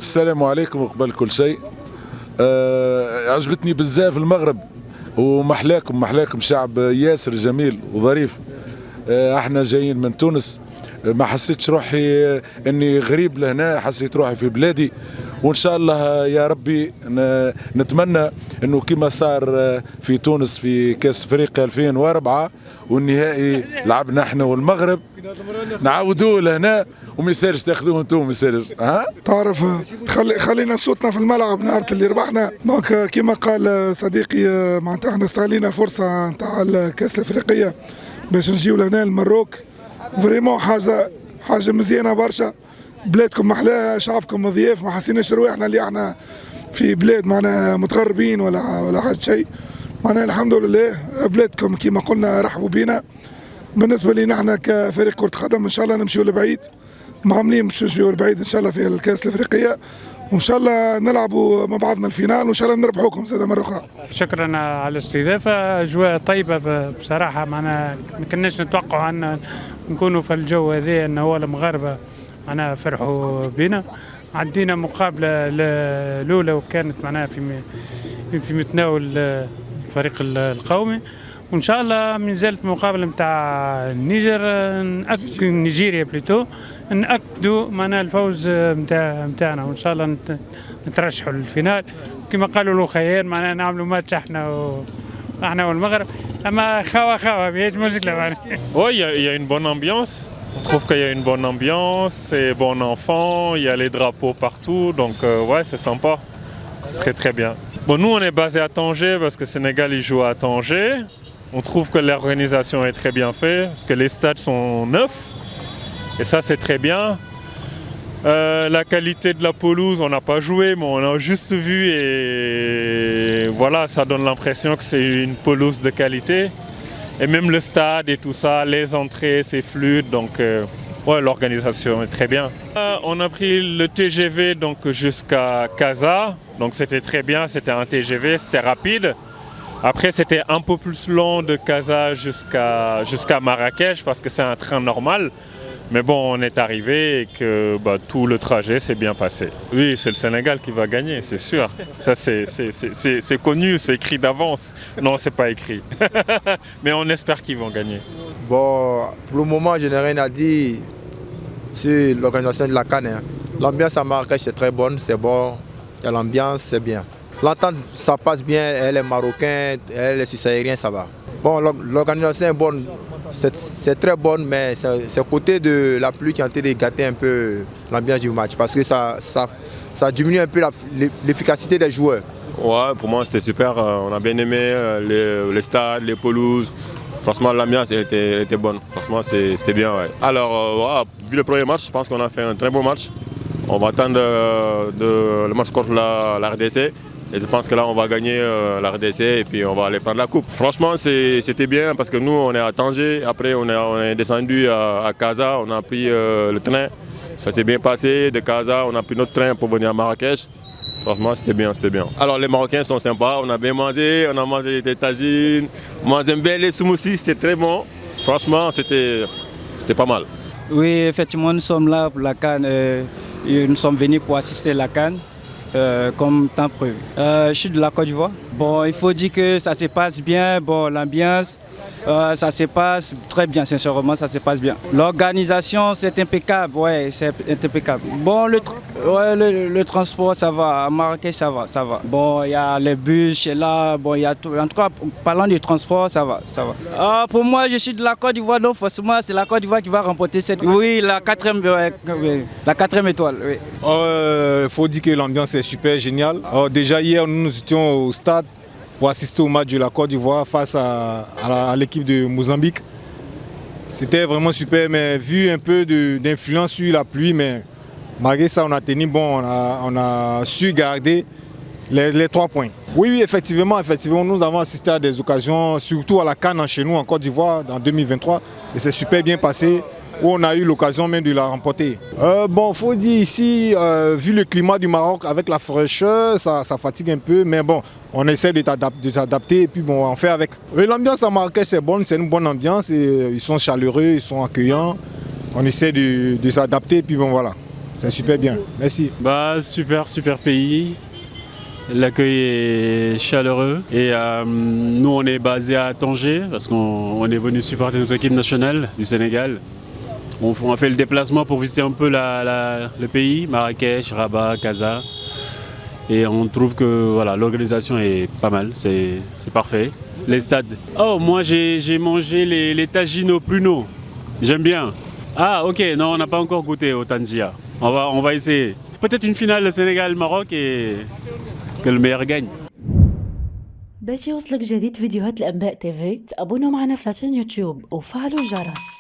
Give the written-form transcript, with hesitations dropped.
السلام عليكم وقبل كل شيء. عجبتني بزاف المغرب ومحلاكم شعب ياسر جميل وظريف. احنا جايين من تونس، ما حسيتش روحي اني غريب لهنا، حسيت روحي في بلادي. وان شاء الله يا ربي نتمنى انه كما صار في تونس في كاس افريقيا 2004 والنهائي لعبنا احنا والمغرب، نعاودوه لهنا وما يسالش تاخذوه انتم، ما يسالش. تعرف خلينا صوتنا في الملعب نهار اللي ربحنا. دونك كما قال صديقي معناتها احنا استغلينا فرصه نتاع الكاس الافريقيه باش نجيو لهنا المروك. فريمون حاجه مزيانه برشا. بلادكم محلاها، شعبكم ضياف، ما حسيناش رواحنا اللي احنا في بلاد معنا متغربين ولا حاجه شيء. معناها الحمد لله بلادكم كما قلنا رحبوا بينا. بالنسبه لي نحن كفريق كره قدم ان شاء الله نمشيو لبعيد، معاملين باش نمشيو لبعيد ان شاء الله في الكاس الافريقيه، وان شاء الله نلعبوا مع بعضنا الفينال وان شاء الله نربحوكم زاد مره اخرى. شكرا على الاستضافه، اجواء طيبه بصراحه. معنا ما كناش نتوقعوا ان نكونوا في الجو هذا، ان هو المغاربه معناها فرحوا بنا. عدينا مقابله الاولى وكانت معناها في متناول الفريق القومي، وان شاء الله من زالت مقابله نتاع نيجيريا بليتو ناكدوا معناها الفوز نتاعنا، وان شاء الله نترشحوا للفينال كما قالوا له خير. معناها نعملوا ماتش احنا والمغرب، اما خوا ماهيش مشكله معناها. Oui, il y a une bonne ambiance. On trouve qu'il y a une bonne ambiance, c'est bon enfant, il y a les drapeaux partout, donc ouais, c'est sympa, c'est très très bien. Bon, nous on est basé à Tanger parce que Sénégal il joue à Tanger. On trouve que l'organisation est très bien faite, parce que les stades sont neufs, et ça c'est très bien. La qualité de la pelouse, on n'a pas joué, mais on a juste vu, et voilà, ça donne l'impression que c'est une pelouse de qualité. Et même le stade et tout ça, les entrées, c'est fluide, donc ouais, l'organisation est très bien. On a pris le TGV donc jusqu'à Casa, donc c'était très bien, c'était un TGV, c'était rapide. Après c'était un peu plus long de Casa jusqu'à Marrakech parce que c'est un train normal. Mais bon, on est arrivé et que tout le trajet s'est bien passé. Oui, c'est le Sénégal qui va gagner, c'est sûr. Ça, c'est connu, c'est écrit d'avance. Non, c'est pas écrit. Mais on espère qu'ils vont gagner. Bon, pour le moment, je n'ai rien à dire sur l'organisation de la CAN. L'ambiance à Marrakech est très bonne, c'est bon. Il y a l'ambiance, c'est bien. L'entente, ça passe bien. Elle est marocaine, elle est suisse-aérienne, ça va. Bon, l'organisation est bonne. C'est très bonne, mais c'est côté de la pluie qui a été de gâter un peu l'ambiance du match parce que ça diminue un peu l'efficacité des joueurs. Ouais, pour moi c'était super, on a bien aimé les stades, les pelouses. Franchement l'ambiance était bonne, franchement c'était bien. Ouais. Alors vu le premier match, je pense qu'on a fait un très bon match. On va attendre le match contre la RDC. Et je pense que là on va gagner la RDC et puis on va aller prendre la coupe. Franchement c'était bien parce que nous on est à Tanger, après on est descendu à Casa, on a pris le train. Ça s'est bien passé, de Casa on a pris notre train pour venir à Marrakech. Franchement c'était bien. Alors les Marocains sont sympas, on a bien mangé, on a mangé des tagines, on aime bien les smoothies, c'était très bon. Franchement c'était pas mal. Oui, effectivement nous sommes là pour la CAN, nous sommes venus pour assister à la CAN. Comme temps prévu. Je suis de la Côte d'Ivoire. Bon, il faut dire que ça se passe bien. Bon, l'ambiance, ça se passe très bien, sincèrement, ça se passe bien. L'organisation, c'est impeccable, ouais, c'est impeccable. Bon, le transport, ça va. À Marrakech, ça va. Bon, il y a les bus, chez là, bon, il y a tout. En tout cas, parlant du transport, ça va. Pour moi, je suis de la Côte d'Ivoire, donc forcément, c'est la Côte d'Ivoire qui va remporter cette. Oui, la quatrième étoile. Oui. Faut dire que l'ambiance est super géniale. Déjà hier, nous étions au stade pour assister au match de la Côte d'Ivoire face à l'équipe de Mozambique. C'était vraiment super, mais vu un peu d'influence sur la pluie, mais malgré ça, on a tenu bon, on a su garder les 3 points. Oui, effectivement, nous avons assisté à des occasions, surtout à la CAN chez nous en Côte d'Ivoire en 2023, et c'est super bien passé. Où on a eu l'occasion même de la remporter. Bon, faut dire ici, vu le climat du Maroc avec la fraîcheur, ça fatigue un peu, mais bon, on essaie de s'adapter et puis bon, on fait avec. L'ambiance à Marrakech c'est bonne, c'est une bonne ambiance, et ils sont chaleureux, ils sont accueillants, on essaie de s'adapter et puis bon voilà. c'est super bien. Merci. Bah super pays. L'accueil est chaleureux et nous on est basé à Tanger parce qu'on est venu supporter notre équipe nationale du Sénégal. On a fait le déplacement pour visiter un peu le pays, Marrakech, Rabat, Casa. Et on trouve que voilà, l'organisation est pas mal, c'est parfait. Les stades. Oh, moi j'ai mangé les tagines au pruneau. J'aime bien. Ah ok, non, on n'a pas encore goûté au Tangia. On va essayer. Peut-être une finale Sénégal-Maroc et que le meilleur gagne. باش يوصلك جديد فيديوهات الأنباء تيفي تابونوا معنا في لاشين يوتيوب وفعلوا الجرس.